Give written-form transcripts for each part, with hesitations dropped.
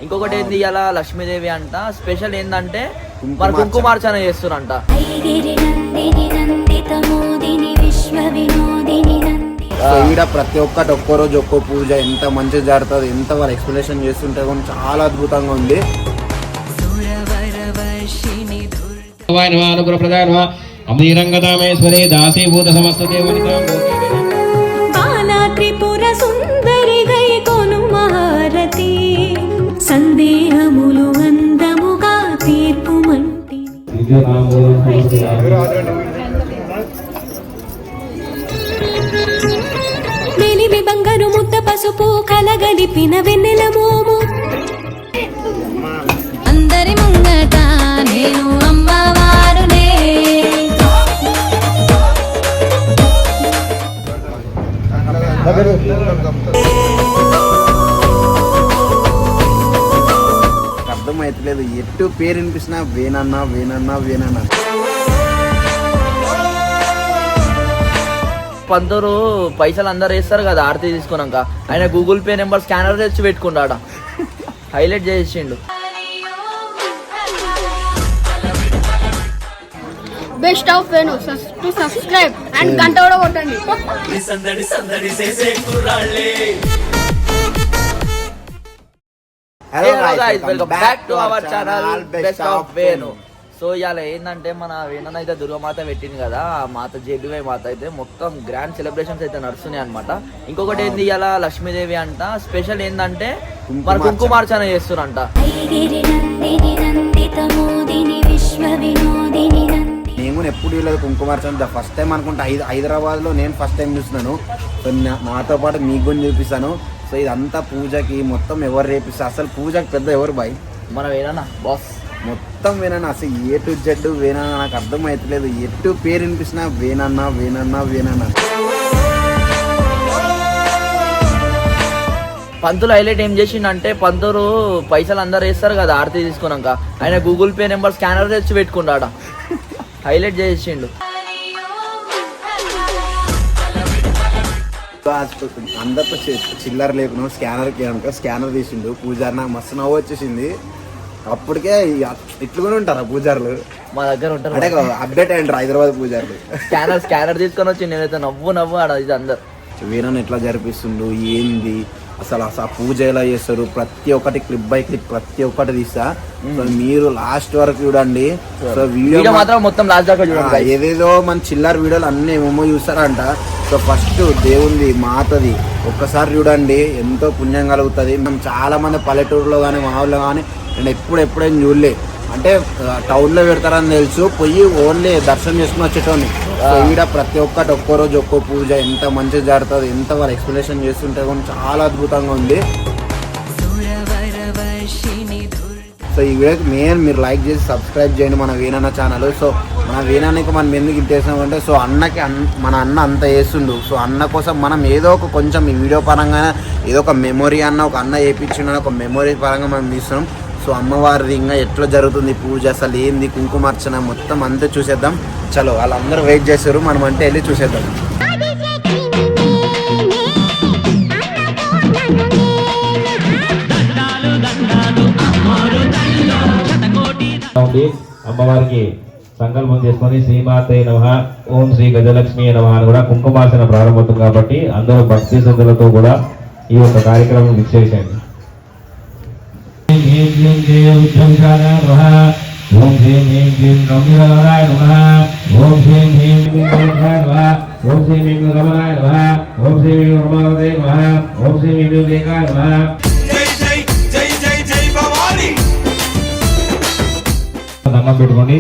ఇంకొకటి ఏంది ఇలా లక్ష్మీదేవి అంట స్పెషల్ ఏంటంటే మన కుంకుమార్చన చేస్తురంట. ఈడ ప్రతి ఒక్కటి ఒక్కో రోజు ఒక్కో పూజ ఎంత మంచిగా జరుగుతుంది, ఎంత వాళ్ళ ఎక్స్ప్లెనేషన్ చేస్తుంటే కూడా చాలా అద్భుతంగా ఉంది. అమీరంగదామేశ్వరే దాసీభూత సమస్త త్రిపుర సుందరి గై కొను మహారతి సందేహములు అందముగా తీర్పు మంటి మెలిమి బంగారు ముద్ద పసుపు కలగలిపిన వెన్నెల మోము అందరి ముంగట నేను అమ్మవారునే. అర్థమైతలేదు ఎట్టు పేరు వినిపిస్తున్నా వేనన్నా వేనన్నా వేనన్నా. పంతూరు పైసలు అందరు వేస్తారు కదా ఆరతి తీసుకున్నాక, ఆయన గూగుల్ పే నెంబర్ స్కానర్ తెచ్చి పెట్టుకున్నాడా, హైలైట్ చేసిండు. Best of Venu to subscribe and గంట కూడా కొట్టండి. Hello guys, welcome back to our channel best of Venu. So ఇవాళ ఏంటంటే మన వేణుని అయితే దుర్గమాత పెట్టింది కదా, ఆ మాత జెడ్డువై మాత అయితే మొత్తం గ్రాండ్ సెలబ్రేషన్స్ అయితే నడుస్తున్నాయి అనమాట. ఇంకొకటి ఏంది ఇలా లక్ష్మీదేవి అంట స్పెషల్ ఏంటంటే మన కుంకుమార్చన చేస్తురంట. నేను ఎప్పుడు వీళ్ళది కుంకుమార్చన ఫస్ట్ టైం అనుకుంటా, హైదరాబాద్లో నేను ఫస్ట్ టైం చూస్తున్నాను. సో నాతో పాటు మీకు కూడా చూపిస్తాను. సో ఇదంతా పూజకి మొత్తం ఎవరు రేపిస్తారు, అసలు పూజకి పెద్ద ఎవరు బాయ్? మన వేణనా బాస్ మొత్తం వేనన్నా, అసలు ఏ టు జెడ్ వేనన్నా. నాకు అర్థమవుతలేదు ఎట్టు పేరు వినిపిస్తున్నా వేనన్నా వేనన్నా వేనన్నా. పంతులు హైలైట్ ఏం చేసిండంటే పంతులు పైసలు అందరు వేస్తారు కదా ఆరతి తీసుకున్నాక, ఆయన గూగుల్ పే నెంబర్ స్కానర్ తెచ్చి పెట్టుకున్నాడా, హైలైట్ చేసిండు. అందరితో చిల్లర లేకుండా స్కానర్ తీసిండు పూజారి. నాకు మస్తు నవ్వు వచ్చేసింది. అప్పటికే ఇట్లుగానే ఉంటారా పూజారులు? మా దగ్గర ఉంటారు అంటే అప్డేట్ అయ్యంటారు హైదరాబాద్ పూజారులు. స్కానర్ తీసుకొని వచ్చి నేనైతే నవ్వు ఆడ ఇది అందరు వీరని ఎట్లా జరిపిస్తుండు ఏంది అసలు ఆ పూజ ఎలా చేస్తారు ప్రతి ఒక్కటి క్లిప్ బై క్లిప్ ప్రతి ఒక్కటి తీస్తా. మీరు లాస్ట్ వరకు చూడండి. సో వీడియో మాత్రం మొత్తం లాస్ట్ దాకా చూడండి. ఏదేదో మన చిల్లర వీడియోలు అన్ని ఏమేమో చూస్తారంట. సో ఫస్ట్ దేవుంది మాతది ఒక్కసారి చూడండి, ఎంతో పుణ్యం కలుగుతుంది. మనం చాలా మంది పల్లెటూరులో కానీ మా ఊళ్ళో కానీ నేను ఎప్పుడైనా చూడలే, అంటే టౌన్లో పెడతారని తెలుసు, పోయి ఓన్లీ దర్శనం చేసుకుని వచ్చేటోని. ఈడ ప్రతి ఒక్కటి ఒక్కో రోజు ఒక్కో పూజ ఎంత మంచిగా జరుగుతుంది, ఎంత వాళ్ళ ఎక్స్ప్లెనేషన్ చేస్తుంటే కూడా చాలా అద్భుతంగా ఉంది. సో ఈ వీడియోకి మీరు లైక్ చేసి సబ్స్క్రైబ్ చేయండి మన వీణన్న ఛానల్. సో మన వీణానికి మనం ఎందుకు ఇచ్చేసామంటే, సో అన్నకి మన అన్న అంత చేస్తుండు. సో అన్న కోసం మనం ఏదో ఒక కొంచెం ఈ వీడియో పరంగా ఏదో ఒక మెమొరీ ఒక అన్న వేయించిన ఒక మెమొరీ పరంగా మనం తీస్తున్నాం. సో అమ్మవారి ఇంకా ఎట్లా జరుగుతుంది పూజ, అసలు ఏంది కుంకుమార్చన మొత్తం అంతా చూసేద్దాం. చలో వాళ్ళందరూ వెయిట్ చేస్తారు, మనం అంటే వెళ్ళి చూసేద్దాం. అమ్మవారికి సంకల్పం చేసుకొని శ్రీమాతే నమః ఓం శ్రీ గజలక్ష్మి నమః అని కూడా కుంకుమార్చన ప్రారంభమవుతుంది. కాబట్టి అందరూ భక్తి శ్రద్ధలతో కూడా ఈ యొక్క కార్యక్రమం వీక్షించండి. ఓం శ్రీం హ్రీం క్లీం రమ్యరమణాయ నమః. ఓం శ్రీం హ్రీం క్లీం రమణాయ నమః. ఓం శ్రీం హ్రీం రమణాయ నమః. ఓం శ్రీం హ్రీం రమావతే నమః. ఓం శ్రీం హ్రీం దేకాయ నమః. దండం పెట్టుకోండి.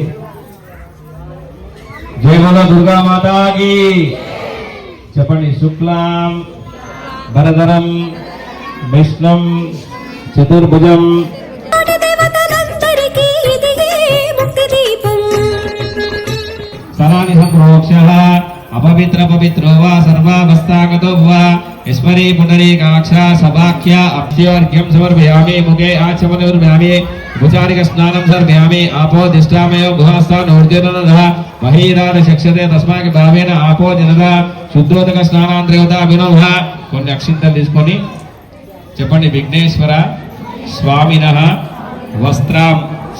జై బోలో దుర్గా మాతాకి చెప్పండి. శుక్లాం వరదరం విష్ణుం చతుర్భుజం సహాని సంప్రోక్షః అపవిత్ర పవిత్రో వా సర్వావస్థాగతో వా ఈశ్వరీ పుండరీకాక్ష సభాఖ్య అభ్యర్ఘ్యం సమర్పయామి. ముఖే ఆచమనోర్మ్యామి. ఉపచారిక స్నానం సమర్పయామి. ఆపో దిష్టామయో గుహాస్థానోర్జననః మహీరాద చక్షతే తస్మాకి భావేన ఆపో జనద శుద్ధోదక స్నానాంతర్గత అభినవ. కొన్ని అక్షింతలు తీసుకొని చెప్పండి. విఘ్నేశ్వర స్వామినః వస్త్రం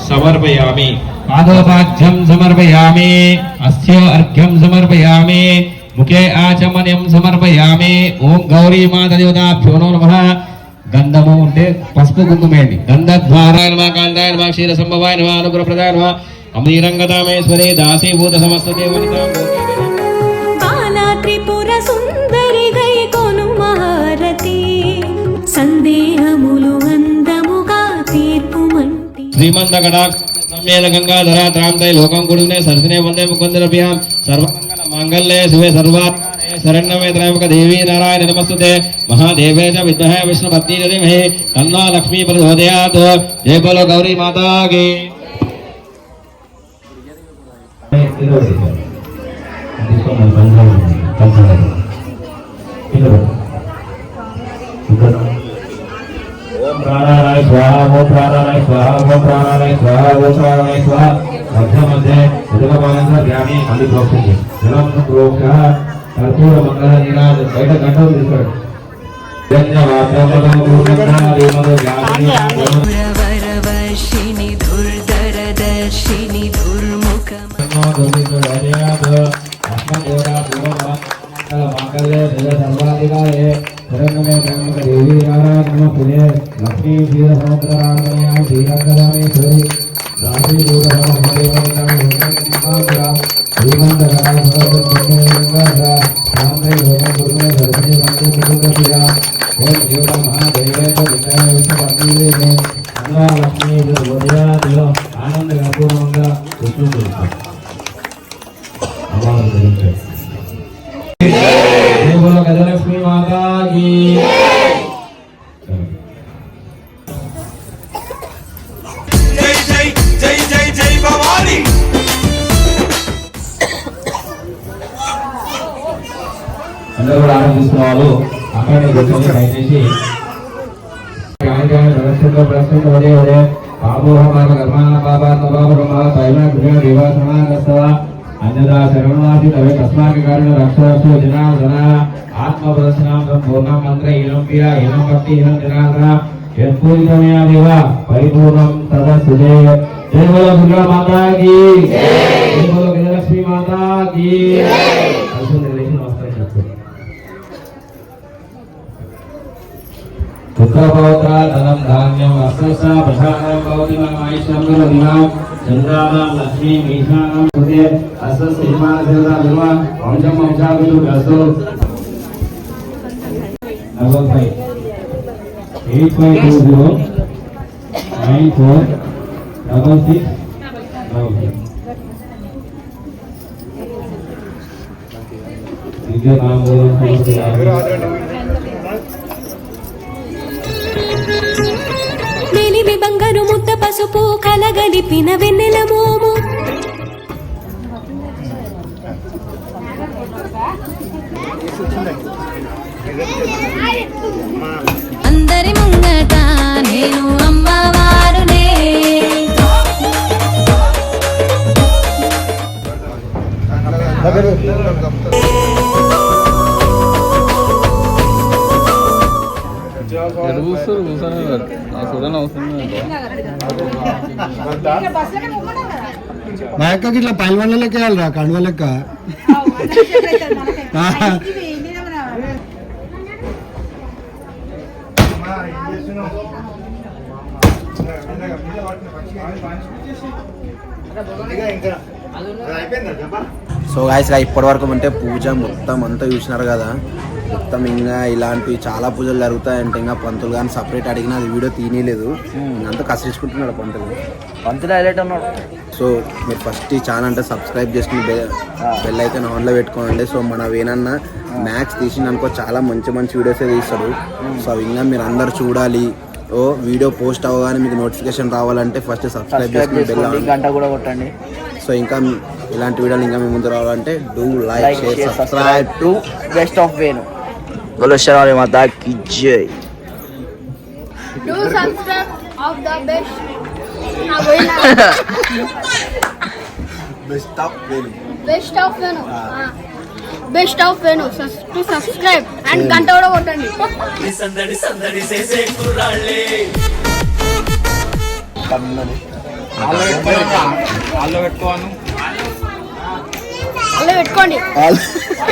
సమర్పయామి పాదోపాఘ్యం సమర్పయామి అస్య అర్ఘ్యం సమర్పయామి ముఖే ఆచమన్యం సమర్పయామి ఓం గౌరీ మాత దేవతాభ్యో నమః గంధము అంటే పసుపు కుంకుమేండి గంధద్వారాయ నమః కాంతాయ నమః క్షీర సంభవాయ నమః అనుగ్రహప్రదాయ నమః అమీరంగదామేశ్వరే దాసీభూత సమస్త దేవనితాం బాలా త్రిపుర సుందరి గై కొను మహారతి సందేహములు అందముగా తీర్పుమంటి శ్రీమంతగడ సమ్మేళ గంగాధర త్రాంతై లోకం కుడునే సరసినే వందే ముకుందరభ్యాం సర్వమంగళ మాంగళ్యే శివే సర్వాత్మనే శరణ్యమే త్రయంబక దేవీ నారాయణ నమస్తుతే మహాదేవే చ విద్మహే విష్ణుపత్ని చ ధీమహి తన్నో లక్ష్మీ ప్రచోదయాత్ జయ బోలో గౌరీ మాతా కీ ఓం ప్రాణాయ స్వాహ ఓం ప్రాణాయ స్వాహ ఓం ప్రాణాయ స్వాహ ఓం ప్రాణాయ స్వాహ మధ్య మధ్య ఉదకపాలన ధ్యాని మళ్ళీ ప్రోక్షించి జలం ప్రోక్ష కర్పూర మంగళ నీరాజ బయట గంటలు తీసుకోండి వర్షిణి దుర్ధరదర్శిని దుర్ముఖం దేవీ నారాయణ పుణ్య లక్ష్మీ క్షీర సముద్రరామణ్య శ్రీరంగదామేశ్వరి రాశి ఆనంద కర్పూరంగా గజలక్ష్మీ మాతా కీ అందరూ కూడా ఆనందిస్తున్న వాళ్ళు అక్కడే కూర్చొని దయచేసి అన్యదా శరణాసి తవే తస్మాత్ కారణ రక్షరక్షో జనార్దన ఆత్మ ప్రదర్శనం సంపూర్ణ మంత్ర హీనం క్రియా హీనం భక్తి హీనం జనార్దన యత్పూజితమయా దేవ పరిపూర్ణం తదస్తుతే జయ బోలో దుర్గా మాతా కీ జయ బోలో గజలక్ష్మీ మాతా కీ పుత్రపౌత్ర ధనం ధాన్యం అస్స ప్రసాదం భవతి మమాయిషం గురుదినాం చంద్రానాం లక్ష్మీ మీషానాం కృతే అస్స శ్రీమాన దేవతా ధర్మ వంశం వంశాభిషు అస్సు 8520 9466 इनके नाम बोलो మేలిమి బంగారు ముద్ద పసుపు కలగలిపిన వెన్నెల మోము అందరి ముంగట నేను అమ్మవారునే మా అక్కకి ఇట్లా పైన లెక్క వెళ్ళరా కండువ లెక్క సో గాయస్ ఇప్పటి వరకు అంటే పూజ మొత్తం అంతా చూసినారు కదా. మొత్తం ఇంకా ఇలాంటివి చాలా పూజలు జరుగుతాయంటే ఇంకా పంతులు కానీ సపరేట్ అడిగిన అది వీడియో తీయలేదు. అంతా కసిరించుకుంటున్నాడు పంతులు హైలైట్ ఉన్నాడు. సో మీరు ఫస్ట్ ఈ ఛానల్ అంటే సబ్స్క్రైబ్ చేసుకుని బెల్ అయితే ఆన్లో పెట్టుకోండి. సో మన వేనన్న మ్యాక్స్ తీసిననుకో చాలా మంచి మంచి వీడియోసే తీస్తాడు. సో అవి ఇంకా మీరు అందరు చూడాలి. ఓ వీడియో పోస్ట్ అవ్వగానే మీకు నోటిఫికేషన్ రావాలంటే ఫస్ట్ సబ్స్క్రైబ్ చేసుకుని గంట కూడా కొట్టండి. సో ఇంకా ఇలాంటి వీడియోలు ఇంకా మీ ముందు రావాలంటే do like share subscribe to best of Venu. బోలో శరణాలయ మాతా కీ జై. Do subscribe of the best. Best of Venu. Best of Venu. Best of Venu. To subscribe and గంట కూడా కొట్టండి. అన్నది అలా పెట్టుకోండి